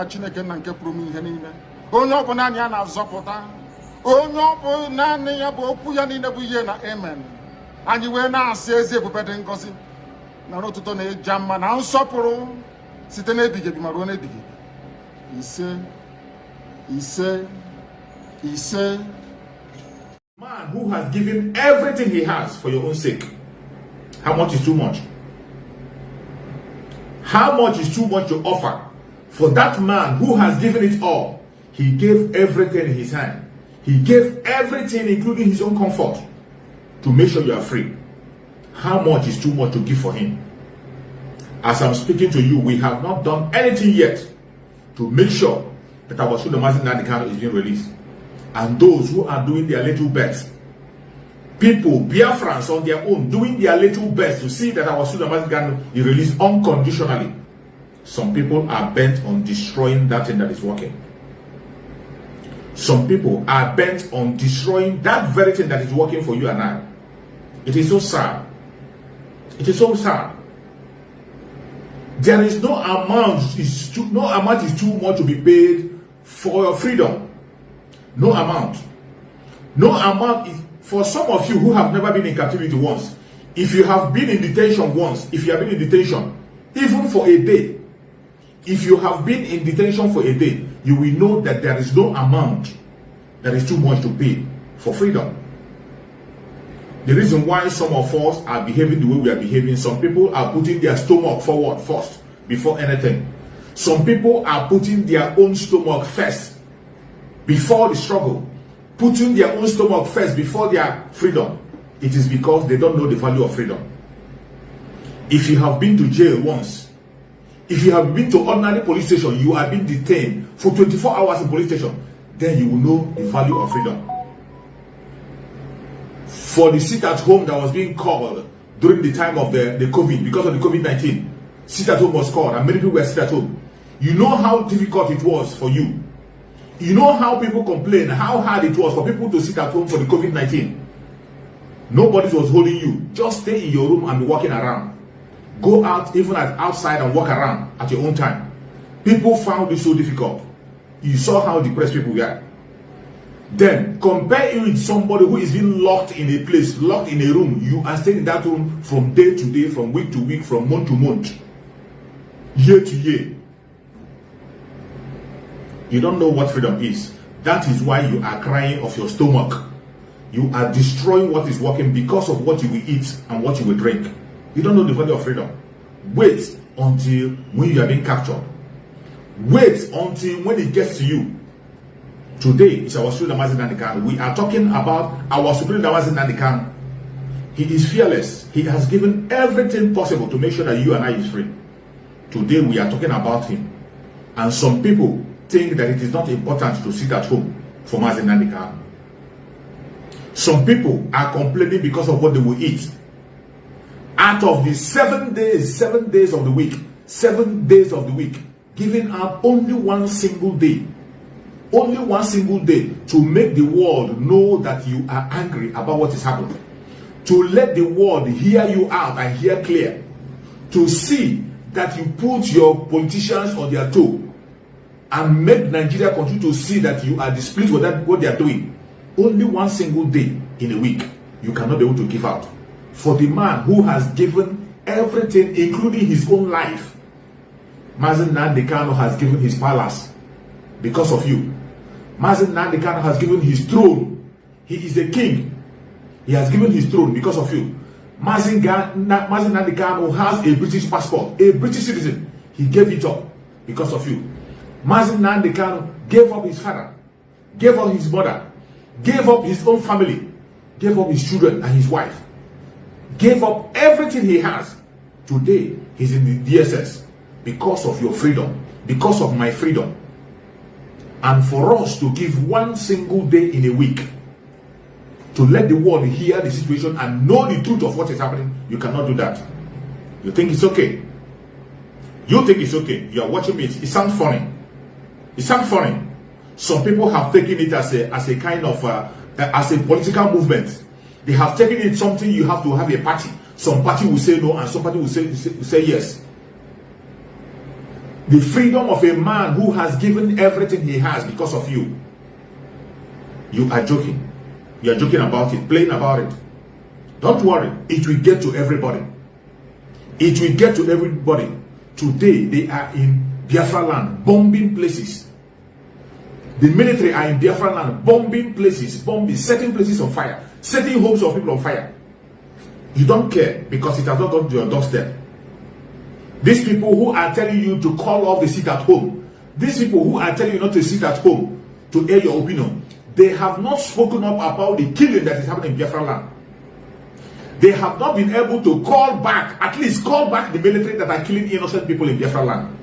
Chineke na nke pụrụ ihe niile. Onye ọ bụ naanị ya na-azọpụta. Onye ọ bụ naanị ya bụ okwu ya niile bụ ihe na amen. Anyị wee na-asị ezi ebube dị ngọzi na n'ụtụtụ na-eja mma na nsọpụrụ site n'ebighị ebi ma ruo n'ebighị ebi. Ise, ise, ise. Man who has given everything he has for your own sake. How much is too much? How much is too much to offer for that man who has given it all? He gave everything in his hand. He gave everything, including his own comfort, to make sure you are free. How much is too much to give for him? As I'm speaking to you, we have not done anything yet to make sure that our Wasiu Damazin Nnamdi Kanu is being released. And those who are doing their little best, people, Biafrans on their own, doing their little best to see that our Wasiu Damazin Kanu is released unconditionally. Some people are bent on destroying that thing that is working. Some people are bent on destroying that very thing that is working for you and I. It is so sad. It is so sad. There is no amount is too much to be paid for your freedom. No amount. No amount is for some of you who have never been in captivity once. If you have been in detention once, if you have been in detention, even for a day, if you have been in detention for a day, you will know that there is no amount that is too much to pay for freedom. The reason why some of us are behaving the way we are behaving, some people are putting their stomach forward first before anything. Some people are putting their own stomach first before the struggle, putting their own stomach first before their freedom. It is because they don't know the value of freedom. If you have been to jail once, if you have been to ordinary police station, you have been detained for 24 hours in police station, then you will know the value of freedom. For the sit at home that was being called during the time of the COVID, because of the COVID-19, sit at home was called and many people were sit at home. You know how difficult it was for you. You know how people complain, how hard it was for people to sit at home for the COVID-19. Nobody was holding you. Just stay in your room and be walking around. Go out even outside and walk around at your own time. People found it so difficult. You saw how depressed people were. Then compare it with somebody who is being locked in a place, locked in a room. You are staying in that room from day to day, from week to week, from month to month, year to year. You don't know what freedom is. That is why you are crying off your stomach. You are destroying what is working because of what you will eat and what you will drink. You don't know the value of freedom. Wait until when you are being captured. Wait until when it gets to you. Today is our Wasiu Damazin Nnamdi Kanu. We are talking about our Supreme Damazin Nnamdi Kanu. He is fearless. He has given everything possible to make sure that you and I is free. Today we are talking about him. And some people think that it is not important to sit at home for Mazi Nnamdi Kanu. Some people are complaining because of what they will eat. Out of the 7 days of the week, 7 days of the week, giving up only one single day to make the world know that you are angry about what is happening, to let the world hear you out and hear clear, to see that you put your politicians on their toe and make Nigeria continue to see that you are displeased with what they are doing. Only one single day in a week you cannot be able to give out for the man who has given everything, including his own life. Mazi Nnamdi Kanu has given his palace because of you. Mazi Nnamdi Kanu has given his throne. He is a king. He has given his throne because of you. Mazi Nnamdi Kanu has a British passport, a British citizen. He gave it up because of you. Mazi Nnamdi Kanu gave up his father, gave up his mother, gave up his own family, gave up his children and his wife, gave up everything he has. Today, he's in the DSS because of your freedom, because of my freedom. And for us to give one single day in a week to let the world hear the situation and know the truth of what is happening, you cannot do that. You think it's okay? You think it's okay? You are watching me. It sounds funny. It sounds funny. Some people have taken it as a kind of as a political movement. They have taken it something you have to have a party. Some party will say no and some party will say yes. The freedom of a man who has given everything he has because of you. You are joking. You are joking about it, playing about it. Don't worry, it will get to everybody. It will get to everybody. Today, they are in Biafra land, bombing places. The military are in Biafra land, bombing places, setting places on fire, setting homes of people on fire. You don't care because it has not gone to your doorstep. These people who are telling you to call off the seat at home, these people who are telling you not to sit at home to air your opinion, they have not spoken up about the killing that is happening in Biafra land. They have not been able to call back, at least call back the military that are killing innocent people in Biafra land.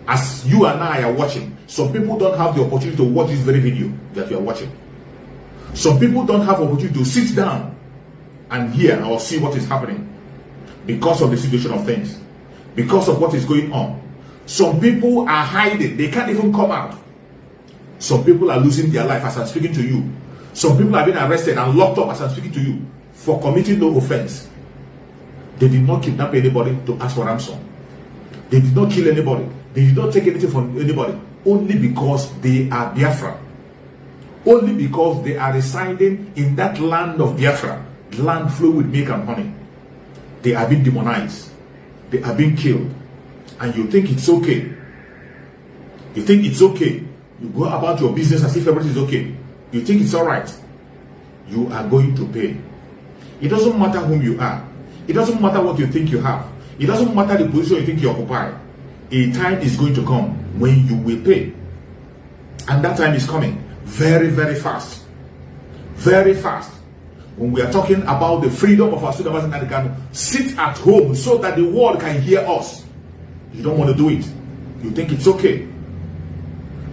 As you and I are watching, some people don't have the opportunity to watch this very video that you are watching. Some people don't have the opportunity to sit down and hear or see what is happening because of the situation of things, because of what is going on. Some people are hiding, they can't even come out. Some people are losing their life as I'm speaking to you. Some people are being arrested and locked up as I'm speaking to you for committing no offense. They did not kidnap anybody to ask for ransom. They did not kill anybody. They did not take anything from anybody. Only because they are Biafra. Only because they are residing in that land of Biafra. Land flowing with milk and honey. They are being demonized. They are being killed. And you think it's okay. You think it's okay. You go about your business as if everything is okay. You think it's alright. You are going to pay. It doesn't matter whom you are. It doesn't matter what you think you have. It doesn't matter the position you think you occupy. A time is going to come when you will pay. And that time is coming very, very fast. Very fast. When we are talking about the freedom of our students and can sit at home so that the world can hear us. You don't want to do it. You think it's okay.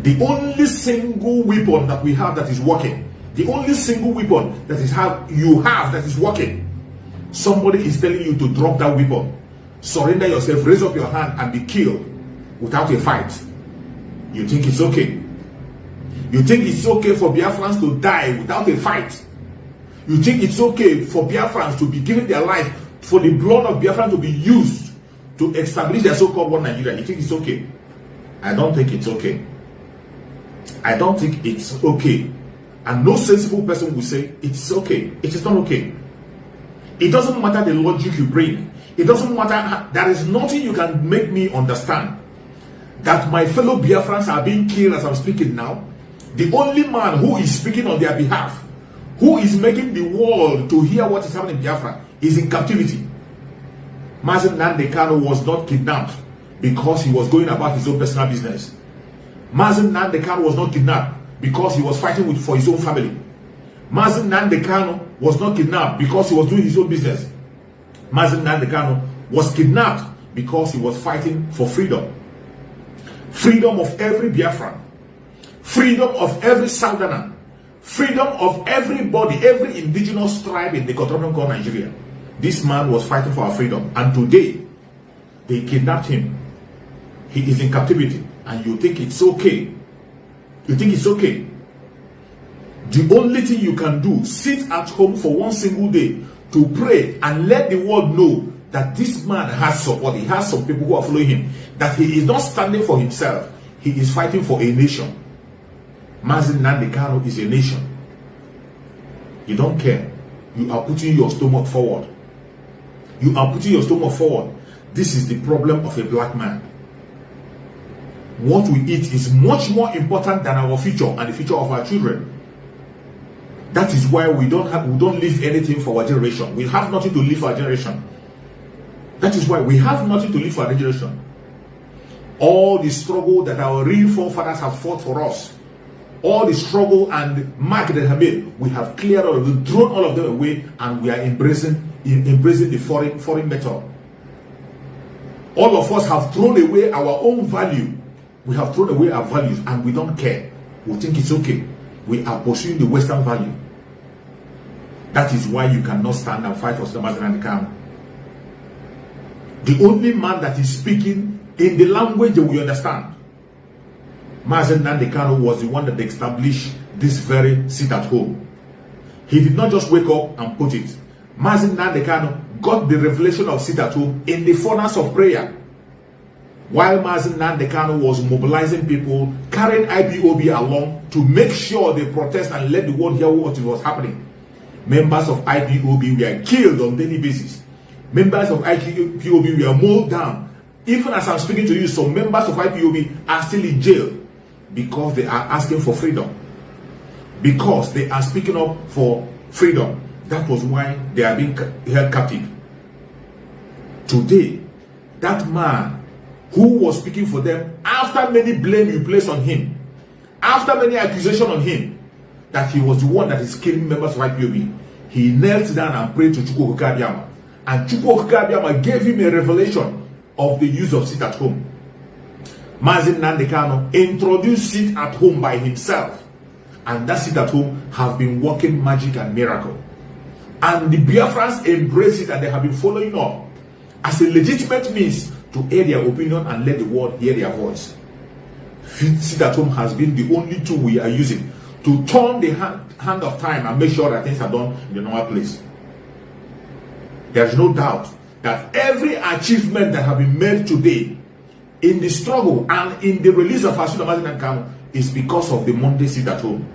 The only single weapon that we have that is working, the only single weapon that you have that is working, somebody is telling you to drop that weapon, surrender yourself, raise up your hand and be killed without a fight. You think it's okay. You think it's okay for Biafrans to die without a fight. You think it's okay for Biafrans to be given their life, for the blood of Biafrans to be used to establish their so-called one Nigeria. You think it's okay? I don't think it's okay. I don't think it's okay. And no sensible person will say it's okay. It is not okay. It doesn't matter the logic you bring. It doesn't matter. There is nothing you can make me understand that my fellow Biafrans are being killed as I'm speaking now. The only man who is speaking on their behalf, who is making the world to hear what is happening in Biafra, is in captivity. Mazi Nnamdi Kanu was not kidnapped because he was going about his own personal business. Mazi Nnamdi Kanu was not kidnapped because he was fighting for his own family. Mazi Nnamdi Kanu was not kidnapped because he was doing his own business. Mazi Nnamdi Kanu was kidnapped because he was fighting for freedom. Freedom of every Biafran. Freedom of every Southerner. Freedom of everybody, every indigenous tribe in the continent called Nigeria. This man was fighting for our freedom. And today, they kidnapped him. He is in captivity. And you think it's okay. You think it's okay. The only thing you can do, sit at home for one single day to pray and let the world know that this man has support. He has some people who are following him. That he is not standing for himself. He is fighting for a nation. Mazi Nnamdi Kanu is a nation. You don't care. You are putting your stomach forward. You are putting your stomach forward. This is the problem of a black man. What we eat is much more important than our future and the future of our children. That is why we don't leave anything for our generation. We have nothing to leave for our generation. That is why we have nothing to leave for our generation. All the struggle that our real forefathers have fought for us, all the struggle and mark that they have made, we have cleared all of them, thrown all of them away, and we are embracing the foreign method. All of us have thrown away our own value. We have thrown away our values and we don't care. We think it's okay. We are pursuing the Western value. That is why you cannot stand and fight for Mazi Nnamdi Kanu. The only man that is speaking in the language that we understand, Mazi Nnamdi Kanu, was the one that established this very sit at home. He did not just wake up and put it. Mazi Nnamdi Kanu got the revelation of sit at home in the furnace of prayer. while Mazi Nnamdi Kanu was mobilizing people, carrying IPOB along to make sure they protest and let the world hear what was happening. Members of IPOB were killed on daily basis. Members of IPOB were mowed down. Even as I'm speaking to you, some members of IPOB are still in jail because they are asking for freedom. Because they are speaking up for freedom. That was why they are being held captive. Today, that man who was speaking for them, after many blame you place on him, after many accusations on him, that he was the one that is killing members of IPOB, he knelt down and prayed to Chukwu Okike Abiama. And Chukwu Okike Abiama gave him a revelation of the use of sit at home. Mazi Nnamdi Kanu introduced sit at home by himself. And that sit at home have been working magic and miracle. And the Biafrans embrace it and they have been following up as a legitimate means to air their opinion and let the world hear their voice. Sit at home has been the only tool we are using to turn the hand of time and make sure that things are done in the normal place. There is no doubt that every achievement that has been made today in the struggle and in the release of Mazi Nnamdi Kanu is because of the Monday sit at home.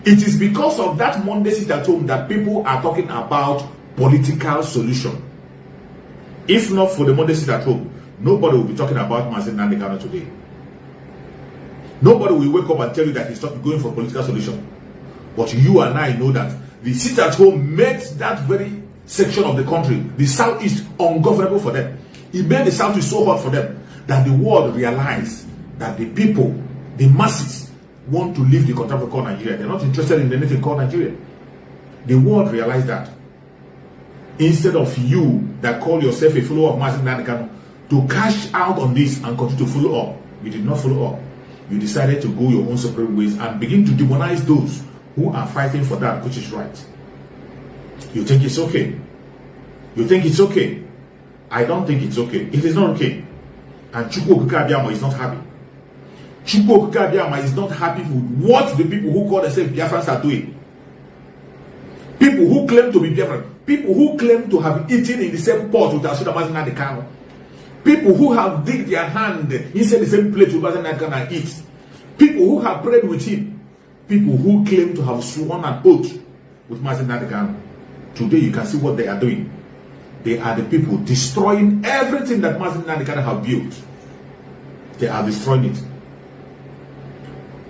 It is because of that Monday sit at home that people are talking about political solution. If not for the Monday sit at home, nobody will be talking about Mazi Nnamdi Kanu today. Nobody will wake up and tell you that he's going for political solution. But you and I know that the sit at home made that very section of the country, the Southeast, ungovernable for them. It made the Southeast so hot for them that the world realized that the people, the masses, want to leave the country called Nigeria. They're not interested in anything called Nigeria. The world realized that. Instead of you that call yourself a follower of Mazi Nnamdi Kanu to cash out on this and continue to follow up, you did not follow up. You decided to go your own separate ways and begin to demonize those who are fighting for that which is right. You think it's okay. You think it's okay. I don't think it's okay. It is not okay. And Chukwu Okike Abiama is not happy. Chukwu Okike Abiama is not happy with what the people who call themselves Biafrans are doing. People who claim to be Biafran, people who claim to have eaten in the same pot with Mazi Nnamdi Kanu, people who have digged their hand inside the same plate with Mazi Nnamdi Kanu and eat, people who have prayed with him, people who claim to have sworn an oath with Mazi Nnamdi Kanu. Today you can see what they are doing. They are the people destroying everything that Mazi Nnamdi Kanu have built. They are destroying it.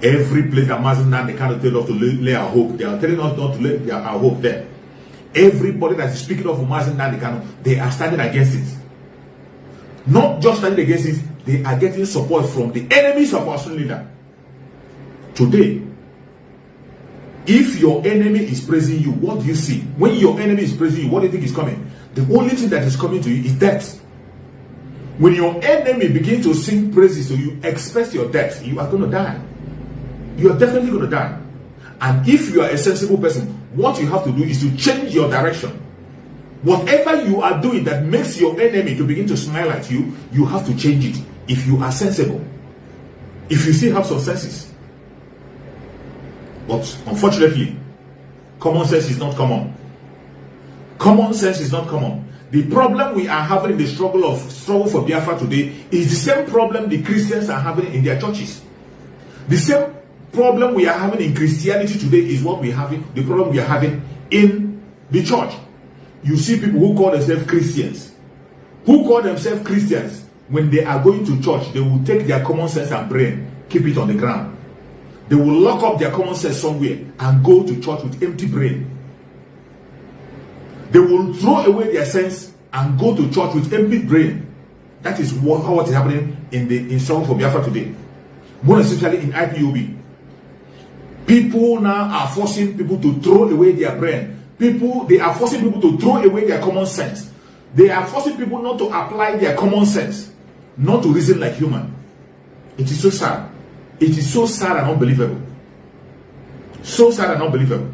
Every place that Mazi Nnamdi Kanu tell us to lay our hope, they are telling us not to lay our hope there. Everybody that is speaking of Mazi Nnamdi Kanu, they are standing against it. Not just standing against it, they are getting support from the enemies of our leader. Today, if your enemy is praising you, what do you see? When your enemy is praising you, what do you think is coming? The only thing that is coming to you is death. When your enemy begins to sing praises to you, express your death, you are going to die. You are definitely going to die. And if you are a sensible person, what you have to do is to change your direction. Whatever you are doing that makes your enemy to begin to smile at you, you have to change it. If you are sensible, if you still have some senses. But unfortunately, common sense is not common. Common sense is not common. The problem we are having in the struggle for Biafra today is the same problem the Christians are having in their churches. The same problem we are having in Christianity today is what we having, the problem we are having in the church. You see people who call themselves Christians. Who call themselves Christians, when they are going to church, they will take their common sense and brain, keep it on the ground. They will lock up their common sense somewhere and go to church with empty brain. They will throw away their sense and go to church with empty brain. That is what is happening in struggle for Biafra today. More especially in IPOB. People now are forcing people to throw away their brain. They are forcing people to throw away their common sense. They are forcing people not to apply their common sense, not to reason like human. It is so sad. It is so sad and unbelievable. So sad and unbelievable.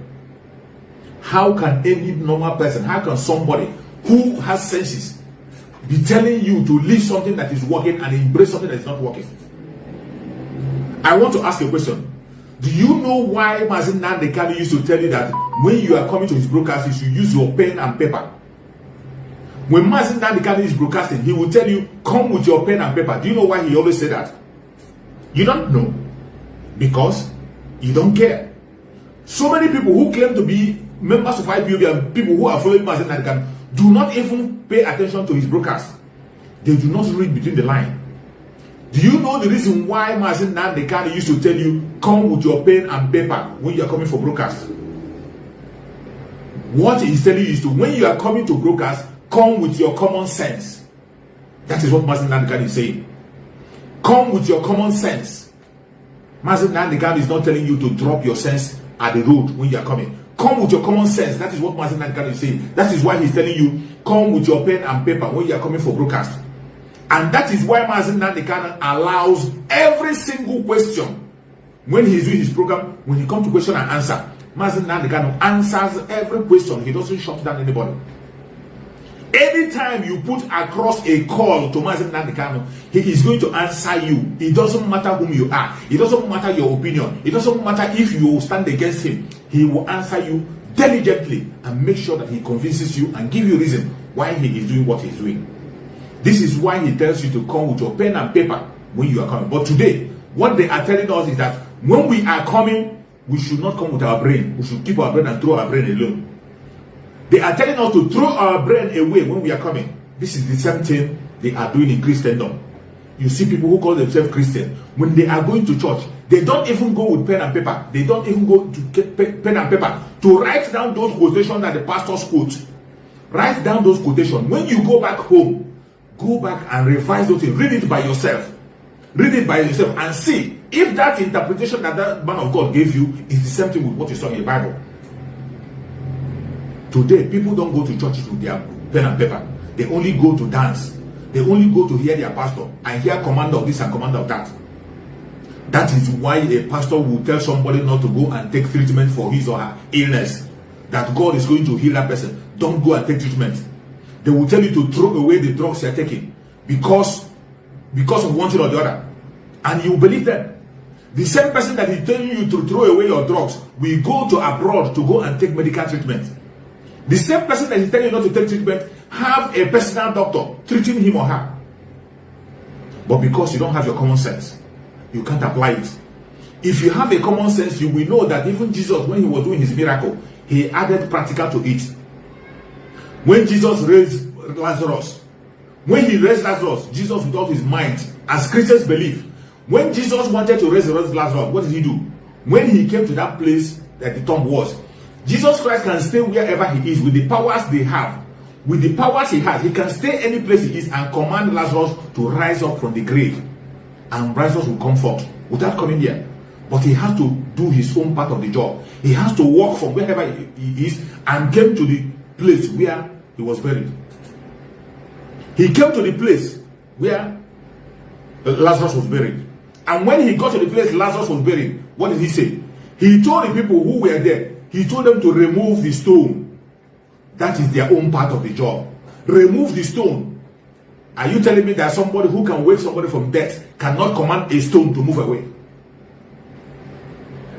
How can any normal person, how can somebody who has senses be telling you to leave something that is working and embrace something that is not working? I want to ask a question. Do you know why Mazi Nnamdi Kanu used to tell you that when you are coming to his broadcast, you should use your pen and paper? When Mazi Nnamdi Kanu is broadcasting, he will tell you, come with your pen and paper. Do you know why he always say that? You don't know. Because you don't care. So many people who claim to be members of IPOB and people who are following Mazi Nnamdi Kanu do not even pay attention to his broadcast. They do not read between the lines. Do you know the reason why Mazi Nnamdi Kanu used to tell you, come with your pen and paper when you are coming for broadcast? What he's telling you is to, when you are coming to broadcast, come with your common sense. That is what Mazi Nnamdi Kanu is saying. Come with your common sense. Mazi Nnamdi Kanu is not telling you to drop your sense at the road when you are coming. Come with your common sense. That is what Mazi Nnamdi Kanu is saying. That is why he's telling you, come with your pen and paper when you are coming for broadcast. And that is why Mazi Nnamdi Kanu allows every single question when he's doing his program. When he comes to question and answer, Mazi Nnamdi Kanu answers every question. He doesn't shut down anybody. Anytime you put across a call to Mazi Nnamdi Kanu, he is going to answer you. It doesn't matter whom you are. It doesn't matter your opinion. It doesn't matter if you stand against him. He will answer you diligently and make sure that he convinces you and give you reason why he is doing what he's doing. This is why he tells you to come with your pen and paper when you are coming. But today, what they are telling us is that when we are coming, we should not come with our brain. We should keep our brain and throw our brain alone. They are telling us to throw our brain away when we are coming. This is the same thing they are doing in Christendom. You see people who call themselves Christian, when they are going to church, they don't even go with pen and paper. They don't even go to get pen and paper to write down those quotations that the pastors quote. Write down those quotations. When you go back home, go back and revise those things. Read it by yourself. Read it by yourself and see if that interpretation that that man of God gave you is the same thing with what you saw in the Bible. Today, people don't go to churches with their pen and paper. They only go to dance. They only go to hear their pastor and hear command of this and command of that. That is why a pastor will tell somebody not to go and take treatment for his or her illness. That God is going to heal that person. Don't go and take treatment. They will tell you to throw away the drugs you are taking because of one thing or the other. And you believe them. The same person that is telling you to throw away your drugs will go to abroad to go and take medical treatment. The same person that is telling you not to take treatment have a personal doctor treating him or her. But because you don't have your common sense, you can't apply it. If you have a common sense, you will know that even Jesus, when he was doing his miracle, he added practical to it. When Jesus raised Lazarus, when he raised Lazarus, Jesus with all his might, as Christians believe, when Jesus wanted to raise Lazarus, what did he do? When he came to that place that the tomb was, Jesus Christ can stay wherever he is with the powers they have. With the powers he has, he can stay any place he is and command Lazarus to rise up from the grave. And Lazarus will come forth without coming here. But he has to do his own part of the job. He has to walk from wherever he is and came to the place where he was buried. He came to the place where Lazarus was buried. And when he got to the place Lazarus was buried, what did he say? He told the people who were there, he told them to remove the stone. That is their own part of the job. Remove the stone. Are you telling me that somebody who can wake somebody from death cannot command a stone to move away?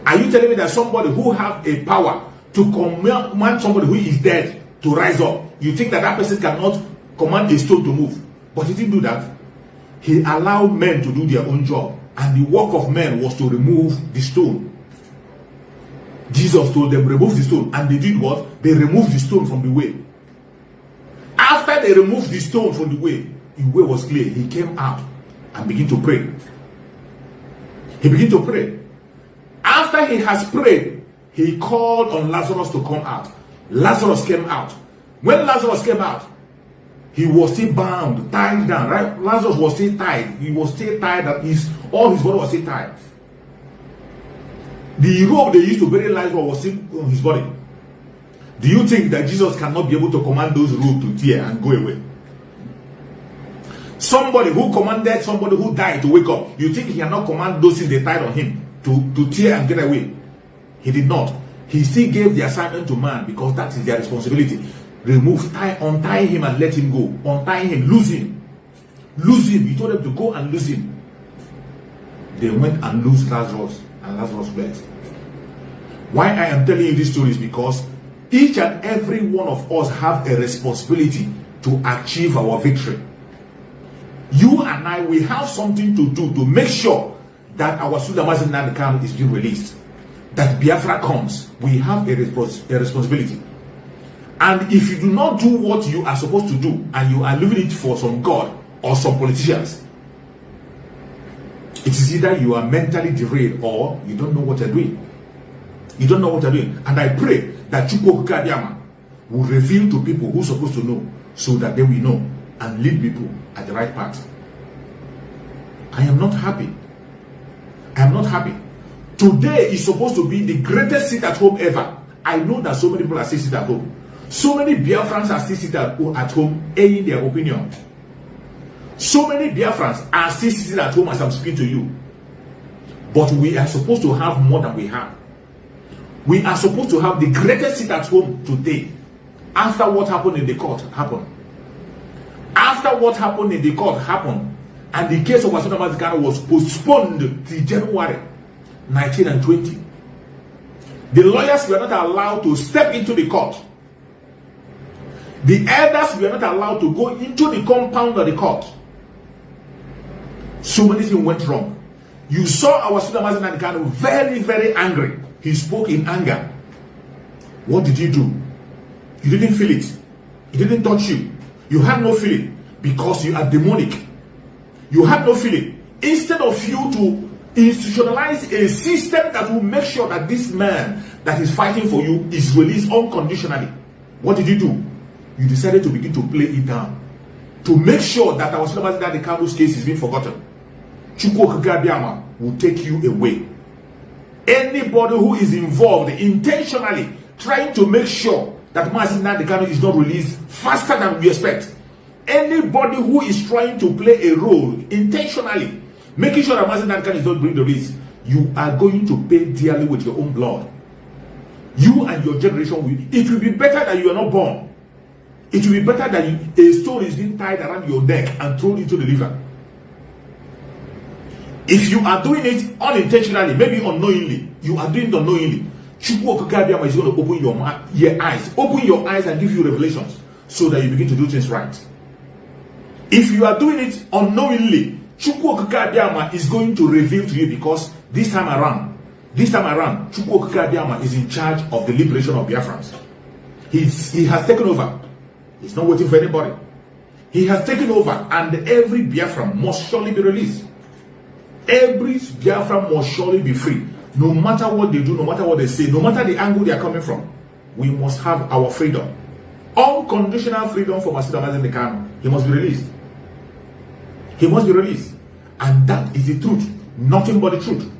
Are you telling me that somebody who have a power to command somebody who is dead to rise up, you think that that person cannot command a stone to move? But he didn't do that. He allowed men to do their own job. And the work of men was to remove the stone. Jesus told them, remove the stone. And they did what? They removed the stone from the way. After they removed the stone from the way was clear. He came out and began to pray. He began to pray. After he has prayed, he called on Lazarus to come out. Lazarus came out. When Lazarus came out, he was still bound, tied down, right? Lazarus was still tied. He was still tied, that all his body was still tied. The rope they used to bury Lazarus was still on his body. Do you think that Jesus cannot be able to command those ropes to tear and go away? Somebody who commanded somebody who died to wake up, you think he cannot command those things they tied on him to tear and get away? He did not. He still gave the assignment to man because that is their responsibility. Untie him and let him go. Untie him, lose him. Lose him. He told them to go and lose him. They went and loosed Lazarus, and Lazarus went. Why I am telling you this story is because each and every one of us have a responsibility to achieve our victory. You and I, we have something to do to make sure that our Sultan Mazi Nnamdi Kanu is being released. That Biafra comes, we have a responsibility. And if you do not do what you are supposed to do, and you are leaving it for some God or some politicians, it is either you are mentally derailed or you don't know what you're doing. You don't know what you're doing. And I pray that Chukwu Okike Abiama will reveal to people who are supposed to know, so that they will know and lead people at the right path. I am not happy. I am not happy. Today is supposed to be the greatest sit at home ever. I know that so many people are still sitting at home. So many Biafrans are still sitting at home, airing their opinion. So many Biafrans are still sitting at home as I'm speaking to you. But we are supposed to have more than we have. We are supposed to have the greatest sit at home today. After what happened in the court happened. After what happened in the court happened, and the case of Sultan Mazi Kanu was postponed till January 19 and 20. The lawyers were not allowed to step into the court. The elders were not allowed to go into the compound of the court. So many things went wrong. You saw our Sultan Mazi Nnamdi Kanu very, very angry. He spoke in anger. What did you do? You didn't feel it. It didn't touch you. You had no feeling because you are demonic. You had no feeling. Instead of you to institutionalize a system that will make sure that this man that is fighting for you is released unconditionally, what did you do? You decided to begin to play it down, to make sure that our Sultan Mazi Nnamdi Kanu's case is being forgotten. Chukwu Okike Abiama will take you away. Anybody who is involved intentionally trying to make sure that Mazi Nnamdi Kanu is not released faster than we expect, anybody who is trying to play a role intentionally, making sure that Mazi Nnamdi Kanu is not being released, you are going to pay dearly with your own blood. You and your generation will. It will be better that you are not born. It will be better that a stone is being tied around your neck and thrown into the river. If you are doing it unintentionally, maybe unknowingly, you are doing it unknowingly, Chukwu Okike Abiama is going to open your eyes and give you revelations so that you begin to do things right. If you are doing it unknowingly, Chukwu Okike Abiama is going to reveal to you, because this time around, Chukwu Okike Abiama is in charge of the liberation of Biafrans. He has taken over. He's not waiting for anybody. He has taken over, and every Biafran must surely be released. Every Biafran must surely be free. No matter what they do, no matter what they say, no matter the angle they are coming from, we must have our freedom. Unconditional freedom for Sultan Mazi Nnamdi Kanu. He must be released. He must be released. And that is the truth. Nothing but the truth.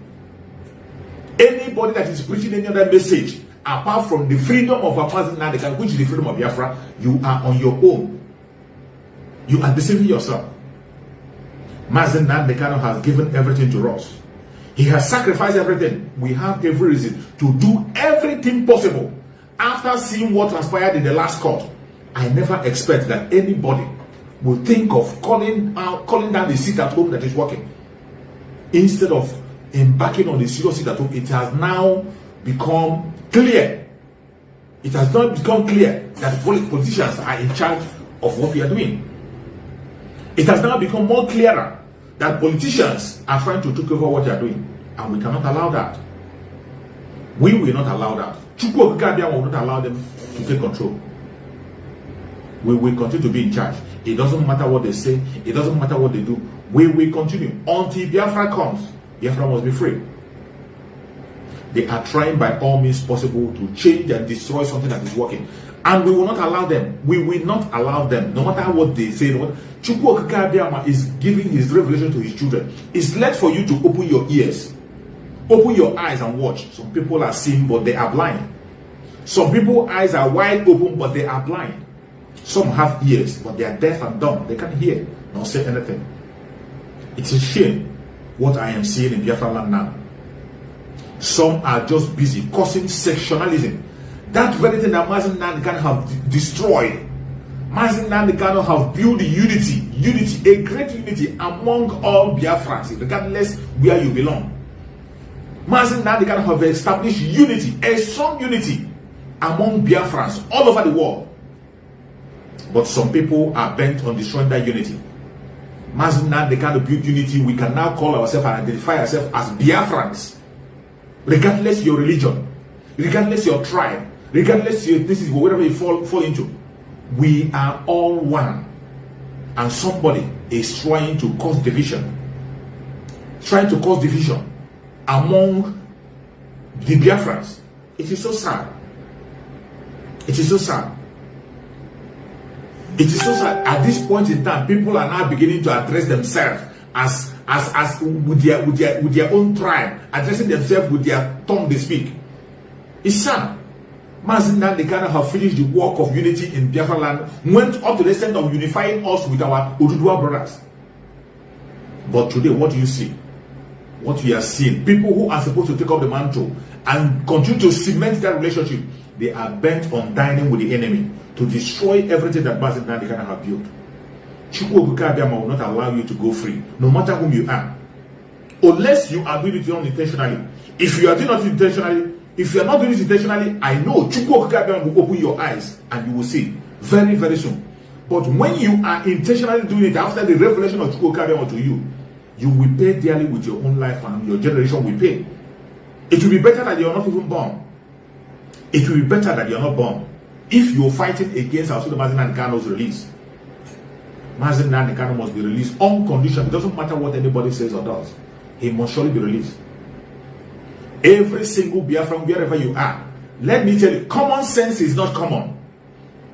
Anybody that is preaching any other message apart from the freedom of Mazi Nnamdi Kanu, which is the freedom of Biafra, you are on your own. You are deceiving yourself. Mazi Nnamdi Kanu has given everything to us. He has sacrificed everything. We have every reason to do everything possible. After seeing what transpired in the last court, I never expect that anybody will think of calling down the seat at home that is working. Instead of embarking on the serious seat at home, it has now become clear. It has not become clear that politicians are in charge of what we are doing. It has now become more clearer that politicians are trying to take over what they are doing, and we cannot allow that. We will not allow that. Chukwu Okike Abiama will not allow them to take control. We will continue to be in charge. It doesn't matter what they say. It doesn't matter what they do. We will continue until Biafra comes. Biafra must be free. They are trying by all means possible to change and destroy something that is working. And we will not allow them. We will not allow them. No matter what they say. Chukwu Okike Abiama is giving his revelation to his children. It's left for you to open your ears. Open your eyes and watch. Some people are seeing, but they are blind. Some people's eyes are wide open, but they are blind. Some have ears, but they are deaf and dumb. They can't hear nor say anything. It's a shame what I am seeing in Biafra land now. Some are just busy causing sectionalism. That very thing that Mazi Nnamdi Kanu have destroyed. Mazi Nnamdi Kanu have built unity, a great unity among all Biafrans, regardless where you belong. Mazi Nnamdi Kanu have established unity, a strong unity among Biafrans all over the world. But some people are bent on destroying that unity. Now they kind of build unity. We can now call ourselves and identify ourselves as Biafrans. Regardless your religion, regardless your tribe, regardless your ethnicity, whatever you fall into, we are all one. And somebody is trying to cause division. Trying to cause division among the Biafrans. It is so sad. It is so sad. It is so sad. At this point in time, people are now beginning to address themselves as with their own tribe, addressing themselves with their tongue they speak. It's sad. Mazindan, they kind of have finished the work of unity in Biafra land, went up to the extent of unifying us with our Oduduwa brothers. But today, what do you see? What we are seeing, people who are supposed to take up the mantle and continue to cement that relationship, they are bent on dining with the enemy to destroy everything that Mazindan they kind of have built. Chukwu Ebuka Abiama will not allow you to go free, no matter whom you are, unless you are doing it unintentionally. If you are doing it intentionally, if you are not doing it intentionally, I know Chukwu Ebuka Abiama will open your eyes and you will see very, very soon. But when you are intentionally doing it after the revelation of Chukwu Ebuka Abiama to you, you will pay dearly with your own life and your generation will pay. It will be better that you are not even born. It will be better that you are not born if you are fighting against our Mazindan Kano's release. Mazindan Kano must be released on condition. It doesn't matter what anybody says or does. He must surely be released. Every single Biafran, wherever you are, let me tell you, common sense is not common.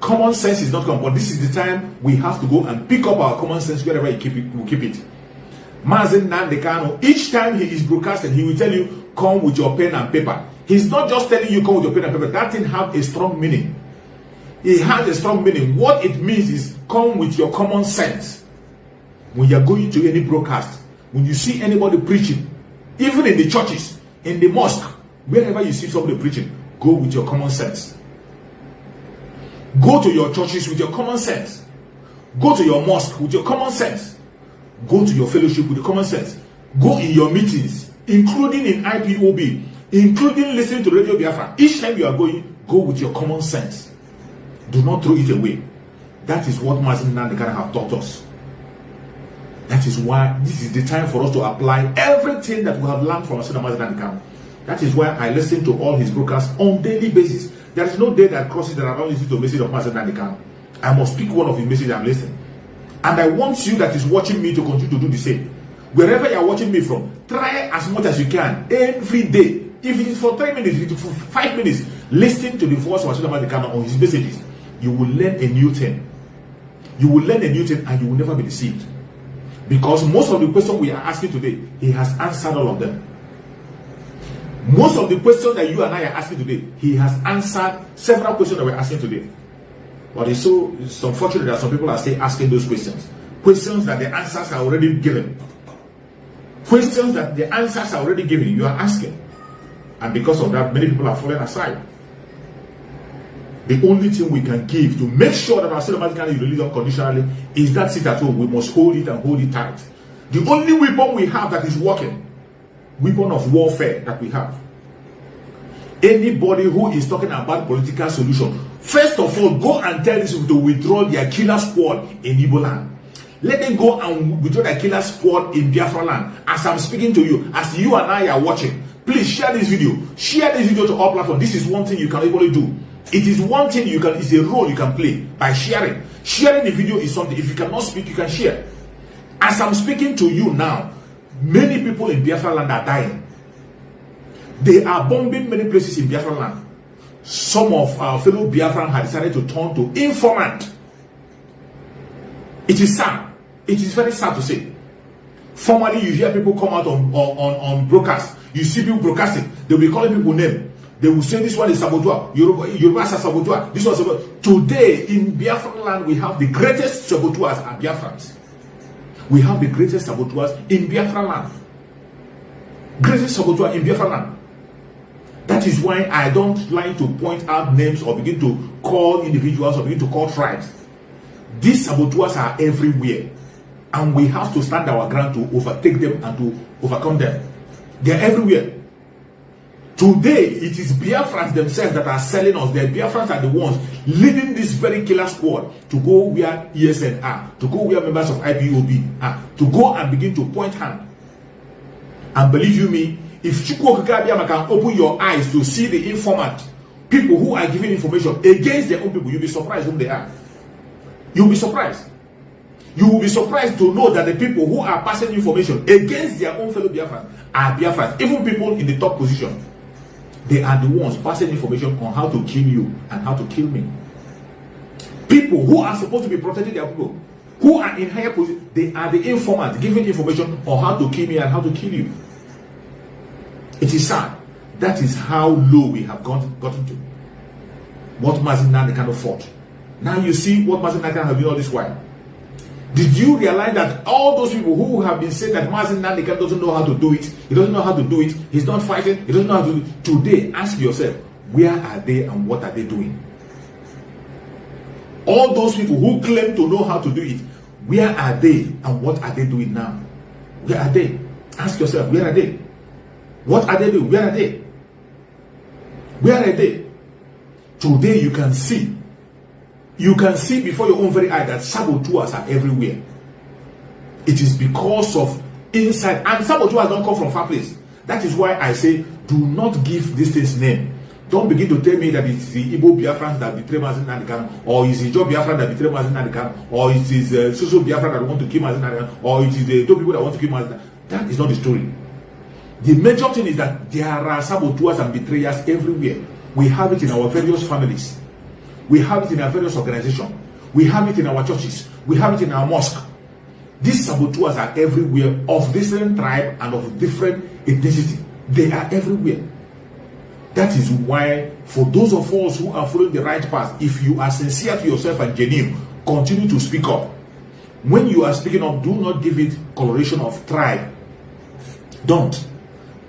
Common sense is not common. But this is the time we have to go and pick up our common sense wherever you keep it. We keep it. Mazindan Kano, each time he is broadcasting, he will tell you, come with your pen and paper. He's not just telling you come with your pen and paper. That thing have a strong meaning. It has a strong meaning. What it means is come with your common sense. When you are going to any broadcast, when you see anybody preaching, even in the churches, in the mosque, wherever you see somebody preaching, go with your common sense. Go to your churches with your common sense. Go to your mosque with your common sense. Go to your fellowship with your common sense. Go in your meetings, including in IPOB, including listening to Radio Biafra. Each time you are going, go with your common sense. Do not throw it away. That is what Mazindan Kano have taught us. That is why this is the time for us to apply everything that we have learned from Mazindan Kano. That is why I listen to all his broadcasts on daily basis. There is no day that crosses that I don't listen to a message of Mazindan Kano. I must pick one of his messages I'm listening. And I want you that is watching me to continue to do the same. Wherever you are watching me from, try as much as you can every day. If it is for 3 minutes, if it is for 5 minutes, listen to the voice of Mazindan Kano on his messages. You will learn a new thing. You will learn a new thing and you will never be deceived. Because most of the questions we are asking today, he has answered all of them. Most of the questions that you and I are asking today, he has answered several questions that we're asking today. But it's unfortunate that some people are still asking those questions. Questions that the answers are already given. Questions that the answers are already given, you are asking. And because of that, many people are falling aside. The only thing we can give to make sure that our Mazindan is released unconditionally is that sit at home. We must hold it and hold it tight. The only weapon we have that is working, weapon of warfare that we have. Anybody who is talking about political solution, first of all, go and tell these people to withdraw their killer squad in Igbo land. Let them go and withdraw their killer squad in Biafra land. As I'm speaking to you, as you and I are watching, please share this video. Share this video to all platforms. This is one thing you can able do. It is one thing you can, it's a role you can play by sharing. Sharing the video is something. If you cannot speak, you can share. As I'm speaking to you now, many people in Biafra land are dying. They are bombing many places in Biafra land. Some of our fellow Biafran have decided to turn to informant. It is sad. It is very sad to say. Formerly, you hear people come out on broadcast. You see people broadcasting. They'll be calling people names. They will say this one is saboteur. Yoruba is saboteur. This one is saboteur. Today in Biafran land, we have the greatest saboteurs are Biafrans. We have the greatest saboteurs in Biafran land. Greatest saboteur in Biafran land. That is why I don't like to point out names or begin to call individuals or begin to call tribes. These saboteurs are everywhere. And we have to stand our ground to overtake them and to overcome them. They are everywhere. Today, it is Biafrans themselves that are selling us. The Biafrans are the ones leading this very killer squad to go where ESN are, to go where members of IPOB are, to go and begin to point hand. And believe you me, if Chukwu Okike Abiyama can open your eyes to see the informant, people who are giving information against their own people, you'll be surprised whom they are. You'll be surprised. You will be surprised to know that the people who are passing information against their own fellow Biafrans are Biafrans. Even people in the top position, they are the ones passing information on how to kill you and how to kill me. People who are supposed to be protecting their people, who are in higher position, they are the informant giving information on how to kill me and how to kill you. It is sad. That is how low we have gotten to. What Mazi Nnamdi Kanu fought. Now you see what Mazi Nnamdi Kanu has been all this while. Did you realize that all those people who have been saying that Mazi Nnamdi Kanu doesn't know how to do it, he doesn't know how to do it, he's not fighting, he doesn't know how to do it. Today, ask yourself, where are they and what are they doing? All those people who claim to know how to do it, where are they and what are they doing now? Where are they? Ask yourself, where are they? What are they doing? Where are they? Where are they? Today you can see before your own very eye that saboteurs are everywhere. It is because of inside, and saboteurs don't come from far place. That is why I say, do not give these things name. Don't begin to tell me that it's the Igbo Biafrans that betray Mazi Nnamdi Kanu, or it's the Ijaw Biafran that betray Mazi Nnamdi Kanu, or it is social Biafran that want to kill Mazi Nnamdi Kanu, or it is the two people that want to kill Mazi Nnamdi Kanu. That is not the story. The major thing is that there are saboteurs and betrayers everywhere. We have it in our various families. We have it in our various organizations. We have it in our churches. We have it in our mosque. These saboteurs are everywhere, of different tribe and of different ethnicity. They are everywhere. That is why, for those of us who are following the right path, if you are sincere to yourself and genuine, continue to speak up. When you are speaking up, do not give it coloration of tribe. Don't.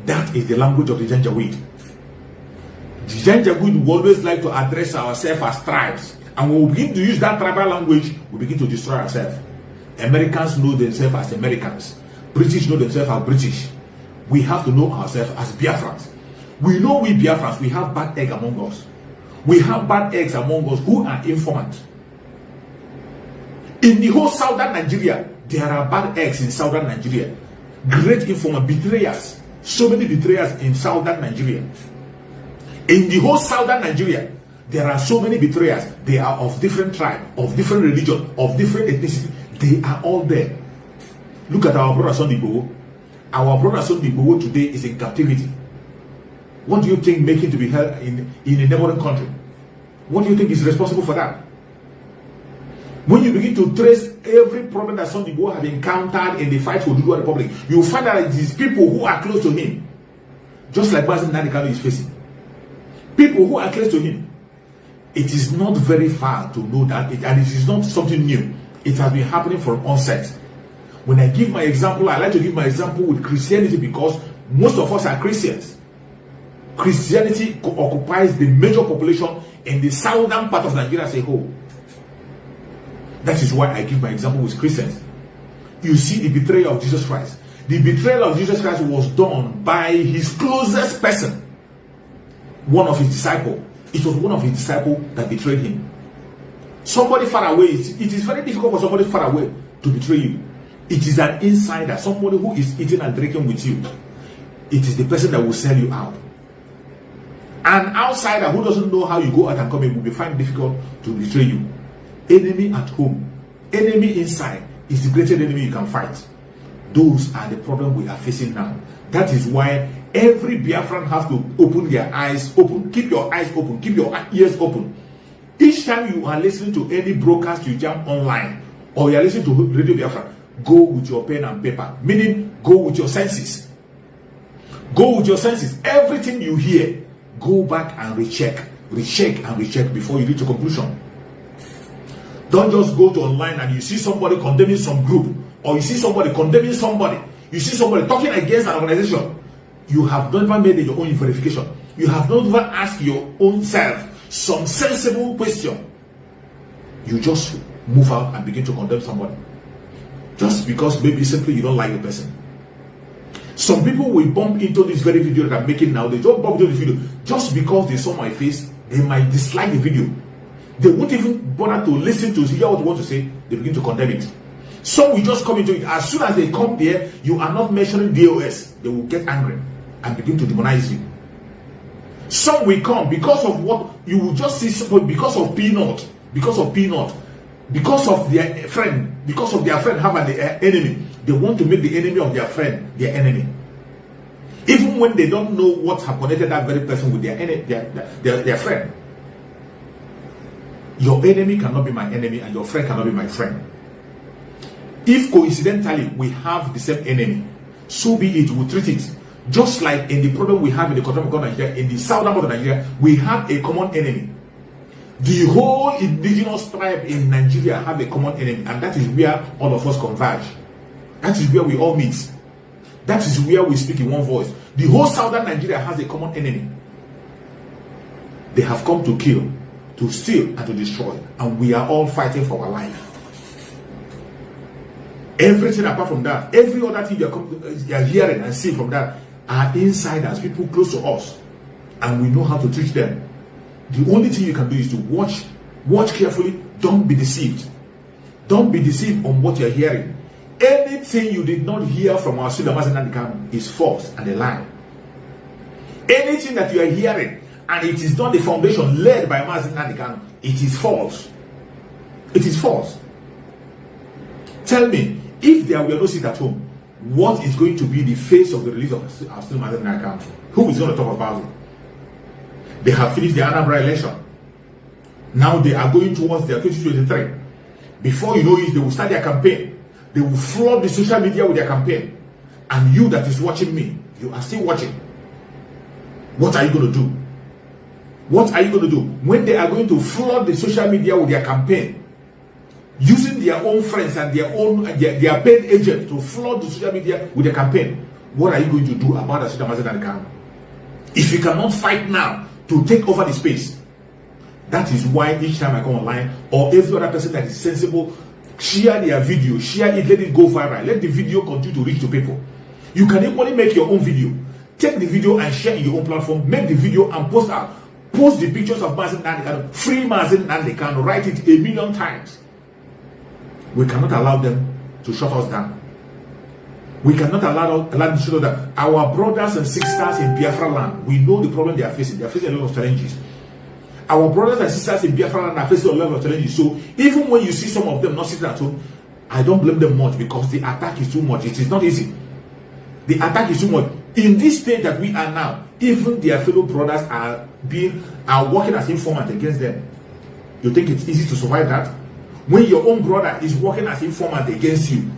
That is the language of the Janjaweed. The Janjaweed will always like to address ourselves as tribes. And when we begin to use that tribal language, we begin to destroy ourselves. Americans know themselves as Americans. British know themselves as British. We have to know ourselves as Biafrans. We know we Biafrans, we have bad eggs among us. We have bad eggs among us who are informants. In the whole southern Nigeria, there are bad eggs in southern Nigeria. Great informant, betrayers. So many betrayers in southern Nigeria. In the whole southern Nigeria, there are so many betrayers. They are of different tribe, of different religion, of different ethnicity. They are all there. Look at our brother Sunday Igboho. Our brother Sunday Igboho today is in captivity. What do you think make him to be held in a neighboring country? What do you think is responsible for that? When you begin to trace every problem that Sunday Igboho have encountered in the fight for Oduduwa Republic, you will find that it is people who are close to him, just like Mazi Nnamdi Kanu is facing. People who are close to him. It is not very far to know that, and it is not something new. It has been happening from onset. When I give my example, I like to give my example with Christianity because most of us are Christians. Christianity occupies the major population in the southern part of Nigeria as a whole. That is why I give my example with Christians. You see the betrayal of Jesus Christ. The betrayal of Jesus Christ was done by his closest person, one of his disciples. It was one of his disciples that betrayed him. Somebody far away, it is very difficult for somebody far away to betray you. It is an insider, somebody who is eating and drinking with you. It is the person that will sell you out. An outsider who doesn't know how you go out and come in will be find difficult to betray you. Enemy at home, enemy inside is the greatest enemy you can fight. Those are the problems we are facing now. That is why every Biafran has to open their eyes open. Keep your eyes open, keep your ears open. Each time you are listening to any broadcast you jump online or you are listening to Radio Biafra, go with your pen and paper. Meaning, go with your senses. Go with your senses. Everything you hear, go back and recheck and recheck before you reach a conclusion. Don't just go to online and you see somebody condemning some group, or you see somebody condemning somebody, you see somebody talking against an organization. You have never made your own verification. You have not even asked your own self some sensible question. You just move out and begin to condemn somebody just because maybe simply you don't like the person. Some people will bump into this very video that I'm making now. They don't bump into this video just because they saw my face. They might dislike the video. They won't even bother to listen to hear what you want to say. They begin to condemn it. Some will just come into it. As soon as they come there, you are not mentioning DOS. They will get angry and begin to demonize you. Some will come because of what you will just see, because of peanut, because of their friend, because of their friend have an enemy. They want to make the enemy of their friend their enemy, even when they don't know what have connected that very person with their enemy, their friend. Your enemy cannot be my enemy, and your friend cannot be my friend. If coincidentally we have the same enemy, so be it. We'll treat it just like in the problem we have in the country of Nigeria, in the southern part of Nigeria, we have a common enemy. The whole indigenous tribe in Nigeria have a common enemy, and that is where all of us converge. That is where we all meet. That is where we speak in one voice. The whole southern Nigeria has a common enemy. They have come to kill, to steal, and to destroy, and we are all fighting for our life. Everything apart from that, every other thing you are hearing and seeing from that are insiders, people close to us, and we know how to treat them. The only thing you can do is to watch carefully. Don't be deceived. Don't be deceived on what you're hearing. Anything you did not hear from our Sida Mazi Nnamdi Kanu is false and a lie. Anything that you are hearing and it is not the foundation led by Mazi Nnamdi Kanu, it is false. It is false. Tell me, if there were no seat at home, what is going to be the face of the release of our Sida Mazi Nnamdi Kanu? Who is going to talk about it? They have finished the Anambra election. Now they are going towards their 2023. Before you know it, they will start their campaign. They will flood the social media with their campaign. And you that is watching me, you are still watching. What are you going to do? What are you going to do? When they are going to flood the social media with their campaign, using their own friends and their paid agent to flood the social media with their campaign, what are you going to do about the Sida Mazi Nnamdi Kanu? If you cannot fight now to take over the space, that is why each time I come online, or every other person that is sensible, share their video, share it, let it go viral, let the video continue to reach to people. You can equally make your own video. Take the video and share in your own platform. Make the video and post out. Post the pictures of Mazi Nnamdi Kanu, free Mazi Nnamdi Kanu, write it 1,000,000 times. We cannot allow them to shut us down. We cannot allow them to shut us down. Our brothers and sisters in Biafra land, we know the problem they are facing. They are facing a lot of challenges. Our brothers and sisters in Biafra land are facing a lot of challenges. So even when you see some of them not sitting at home, I don't blame them much, because the attack is too much. It is not easy. The attack is too much. In this state that we are now, even their fellow brothers are working as informant against them. You think it's easy to survive that? When your own brother is working as informant against you,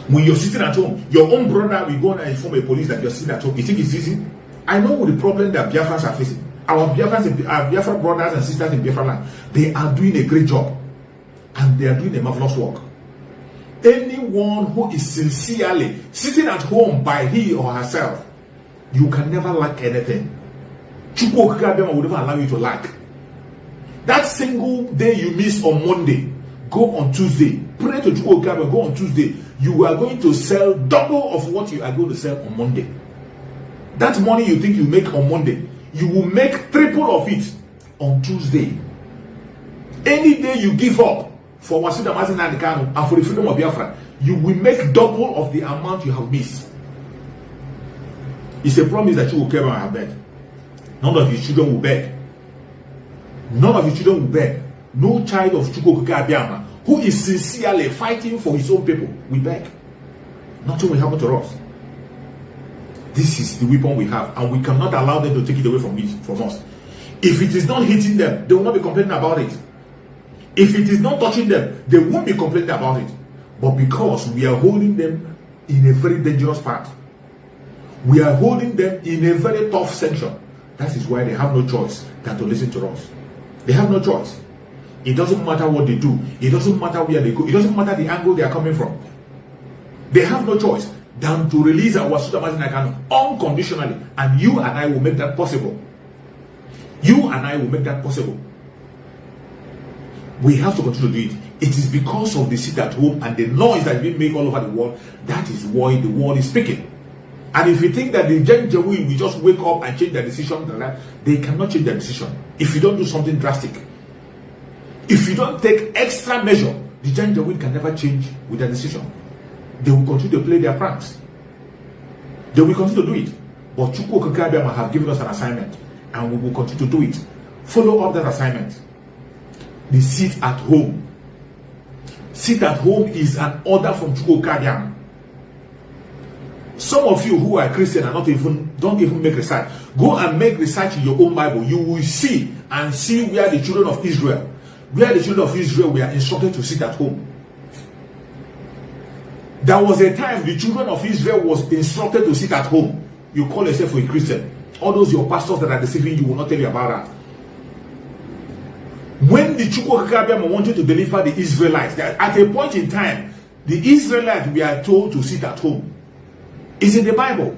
when you're sitting at home, your own brother will go and inform a police that you're sitting at home. You think it's easy? I know the problem that Biafrans are facing. Our Biafra brothers and sisters in Biafra land, they are doing a great job, and they are doing a marvelous work. Anyone who is sincerely sitting at home by he or herself, you can never lack anything. Chukwu Okike Abiama will never allow you to lack. That single day you miss on Monday, go on Tuesday. Pray to Chukwu Okike Abiama, go on Tuesday. You are going to sell double of what you are going to sell on Monday. That money you think you make on Monday, you will make triple of it on Tuesday. Any day you give up for Sida Mazi Nnamdi Kanu and for the freedom of Biafra, you will make double of the amount you have missed. It's a promise that you will care about. Beg. None of your children will beg. None of your children will beg. No child of Chukwu Okike Abiama who is sincerely fighting for his own people will beg. Nothing will happen to us. This is the weapon we have, and we cannot allow them to take it away from us. If it is not hitting them, they will not be complaining about it. If it is not touching them, they won't be complaining about it. But because we are holding them in a very dangerous part, we are holding them in a very tough section, that is why they have no choice than to listen to us. They have no choice. It doesn't matter what they do. It doesn't matter where they go. It doesn't matter the angle they are coming from. They have no choice than to release our Sida Mazi Nnamdi Kanu unconditionally. And you and I will make that possible. You and I will make that possible. We have to continue to do it. It is because of the sit at home and the noise that is being made all over the world. That is why the world is speaking. And if you think that the Janjaweed will just wake up and change their decision, they cannot change their decision if you don't do something drastic. If you don't take extra measure, the Janjaweed can never change with their decision. They will continue to play their pranks. They will continue to do it. But Chukwu Okike Abiama have given us an assignment, and we will continue to do it. Follow up that assignment. The sit at home. Sit at home is an order from Chukwu Okike Abiama. Some of you who are Christian and don't even make research. Go and make research in your own Bible. You will see where the children of Israel were instructed to sit at home. There was a time the children of Israel was instructed to sit at home. You call yourself a Christian. All those your pastors that are deceiving you will not tell you about that. When the Chukwu Okike Abiama wanted to deliver the Israelites, at a point in time, the Israelites were told to sit at home. It's in the Bible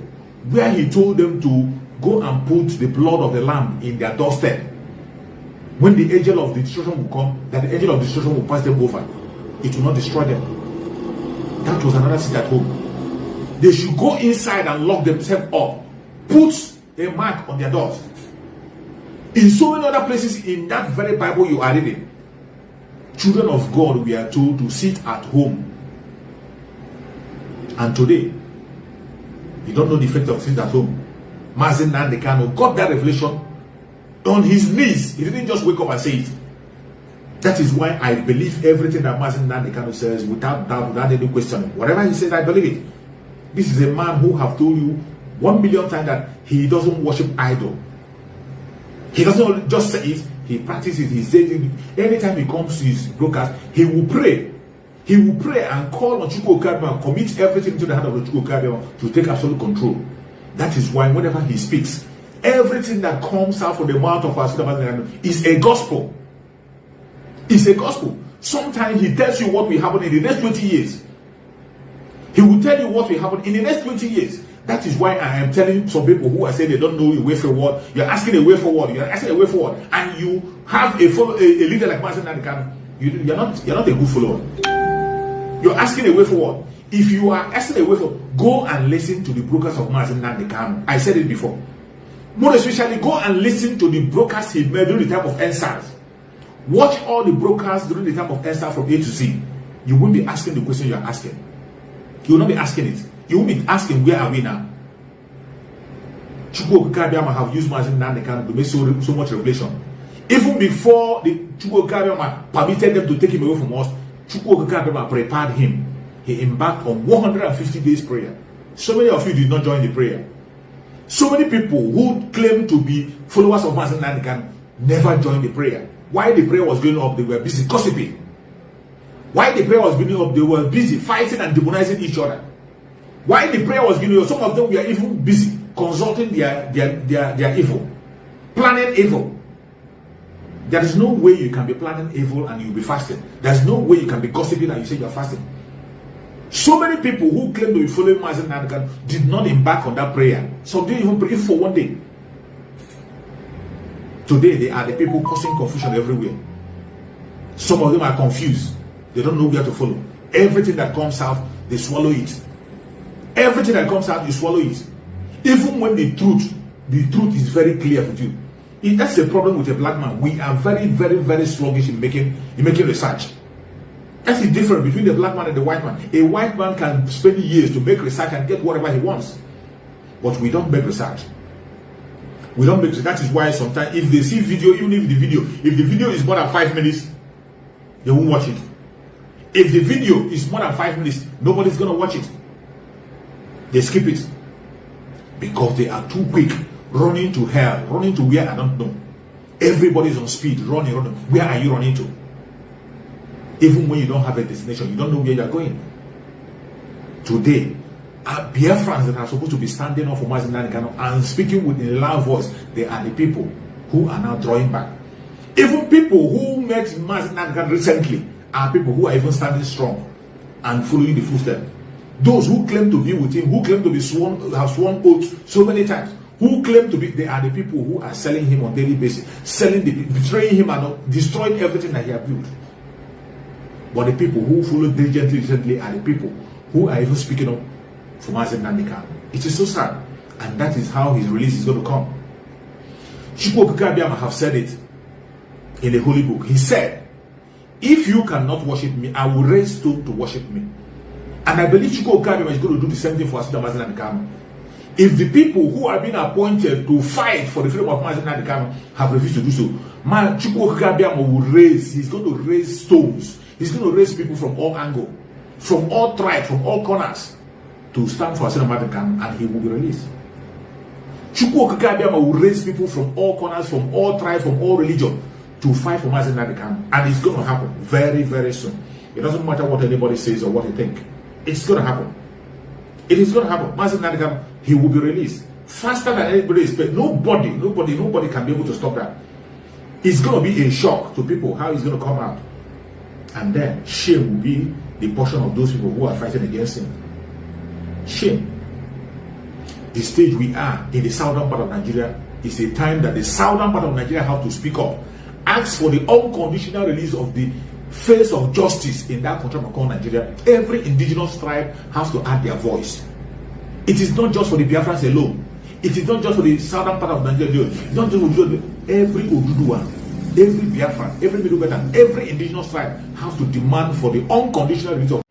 where he told them to go and put the blood of the lamb in their doorstep. When the angel of the destruction will come, that the angel of destruction will pass them over. It will not destroy them. That was another sit at home. They should go inside and lock themselves up. Put a mark on their doors. In so many other places in that very Bible you are reading, children of God we are told to sit at home. And today, you don't know the effect of sitting at home. Mazi Nnamdi Kanu got that revelation on his knees. He didn't just wake up and say it. That is why I believe everything that Mazi Nnamdi Kanu says without doubt, without any question. Whatever he says, I believe it. This is a man who have told you 1 million times that he doesn't worship idol. He doesn't just say it, he practices, he says it. Anytime he comes to his broadcast, he will pray. He will pray and call on Chukwu Okike Abiama and commit everything to the hand of the Chukwu Okike Abiama to take absolute control. That is why whenever he speaks, everything that comes out from the mouth of our Mazi is a gospel. It's a gospel. Sometimes he tells you what will happen in the next 20 years. He will tell you what will happen in the next 20 years. That is why I am telling some people who are saying they don't know a way forward. You're asking a way forward. You're asking a way forward. And you have a leader like Mazi Nnamdi Kanu. You're not a good follower. You're asking a way forward. If you are asking a way forward, go and listen to the brokers of Mazi Nnamdi Kanu. I said it before. More especially, go and listen to the brokers he made during the time of EndSARS. Watch all the brokers during the time of EndSARS from A to Z. You won't be asking the question you're asking. You will not be asking it. You will be asking, where are we now? Chukwu Okike Abiama have used Mazi Nnamdi Kanu to make so much revelation. Even before the Chukwu Okike Abiama permitted them to take him away from us, Chukwu Okike Abiama prepared him. He embarked on 150 days prayer. So many of you did not join the prayer. So many people who claim to be followers of Mazi Nnamdi Kanu never joined the prayer. While the prayer was going up, they were busy gossiping. While the prayer was going up, they were busy fighting and demonizing each other. While the prayer was going up, some of them were even busy consulting their evil, planning evil. There is no way you can be planning evil and you'll be fasting. There's no way you can be gossiping and you say you're fasting. So many people who claim to be following Mazi Nnamdi Kanu did not embark on that prayer. Some didn't even pray for one day. Today, they are the people causing confusion everywhere. Some of them are confused. They don't know where to follow. Everything that comes out, they swallow it. Everything that comes out, you swallow it. Even when the truth is very clear for you. That's the problem with a black man. We are very, very, very sluggish in making research. That's the difference between the black man and the white man. A white man can spend years to make research and get whatever he wants. But we don't make research. We don't make research. That is why sometimes if they see video, even if the video is more than 5 minutes, they won't watch it. If the video is more than 5 minutes, nobody's going to watch it. They skip it. Because they are too quick, running to hell, running to where I don't know. Everybody's on speed, running. Where are you running to? Even when you don't have a destination, you don't know where you're going. Today, Biafrans that are supposed to be standing up for Mazi Nnamdi Kanu and speaking with a loud voice, they are the people who are now drawing back. Even people who met Mazi Nnamdi Kanu recently are people who are even standing strong and following the footsteps. Those who claim to be with him, who claim to be have sworn oaths so many times, who claim to be, they are the people who are selling him on daily basis, betraying him and destroying everything that he has built. But the people who follow diligently recently are the people who are even speaking up for Mazi Nnamdi Kanu. It is so sad. And that is how his release is going to come. Chukwu Okike Abiama have said it in the Holy Book. He said, if you cannot worship me, I will raise stone to worship me. And I believe Chukwu Okike Abiama is going to do the same thing for Asida Mazi Nnamdi Kanu. If the people who have been appointed to fight for the freedom of Mazi Nnamdi Kanu have refused to do so, Chukwu Okike Abiama will raise, he's going to raise stones. He's going to raise people from all angles, from all tribes, from all corners, to stand for Asida Mazi Kanu, and he will be released. Chukwu Okike Abiama will raise people from all corners, from all tribes, from all religion, to fight for Mazi Nnamdi Kanu. And it's going to happen very, very soon. It doesn't matter what anybody says or what they think. It's going to happen. It is going to happen. Mazi Nnamdi Kanu, he will be released faster than anybody expects. Nobody can be able to stop that. It's going to be a shock to people how he's going to come out. And then shame will be the portion of those people who are fighting against him. Shame. The stage we are in the southern part of Nigeria is a time that the southern part of Nigeria have to speak up, ask for the unconditional release of the face of justice in that country called Nigeria. Every indigenous tribe has to add their voice. It is not just for the Biafrans alone. It is not just for the southern part of Nigeria alone. It's not just for every Oduduwa, every Biafran, every Middle Belt, every indigenous tribe has to demand for the unconditional release of